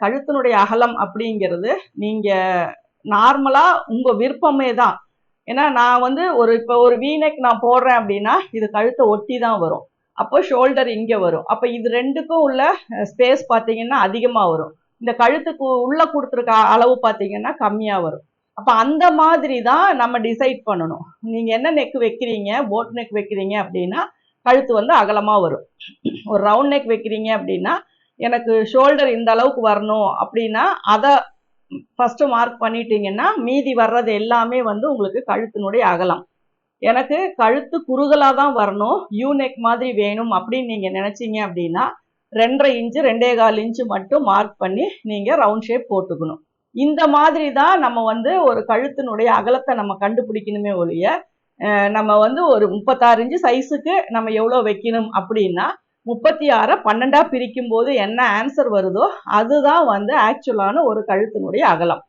கழுத்தினுடைய அகலம் அப்படிங்கிறது நீங்க நார்மலா உங்க விருப்பமே தான். ஏன்னா நான் வந்து இப்போ ஒரு வீநெக் நான் போடுறேன் அப்படின்னா இது கழுத்தை ஒட்டி தான் வரும். அப்போ ஷோல்டர் இங்க வரும். அப்ப இது ரெண்டுக்கும் உள்ள ஸ்பேஸ் பார்த்தீங்கன்னா அதிகமா வரும். இந்த கழுத்துக்கு உள்ள கொடுத்துருக்க அளவு பார்த்தீங்கன்னா கம்மியா வரும். அப்ப அந்த மாதிரி தான் நம்ம டிசைட் பண்ணணும். நீங்க என்ன நெக் வைக்கிறீங்க, போட் நெக் வைக்கிறீங்க அப்படின்னா கழுத்து வந்து அகலமா வரும். ஒரு ரவுண்ட் நெக் வைக்கிறீங்க அப்படின்னா எனக்கு ஷோல்டர் இந்த அளவுக்கு வரணும் அப்படின்னா அதை ஃபர்ஸ்ட் மார்க் பண்ணிட்டீங்கன்னா மீதி வர்றது எல்லாமே வந்து உங்களுக்கு கழுத்தினுடைய அகலம். எனக்கு கழுத்து குறுகலா தான் வரணும், யூ நெக் மாதிரி வேணும் அப்படின்னு நீங்க நினைச்சீங்க அப்படின்னா 2.5 இன்ச்சு 2.25 இன்ச்சு மட்டும் மார்க் பண்ணி நீங்க ரவுண்ட் ஷேப் போட்டுக்கணும். இந்த மாதிரி தான் நம்ம வந்து ஒரு கழுத்தினுடைய அகலத்தை நம்ம கண்டுபிடிக்கணுமே ஒழிய நம்ம வந்து ஒரு 36 இன்ச்சு சைஸுக்கு நம்ம எவ்வளோ வைக்கணும் அப்படின்னா 36 12 பிரிக்கும் போது என்ன ஆன்சர் வருதோ அதுதான் வந்து ஆக்சுவலான ஒரு கழுத்தினுடைய அகலம்.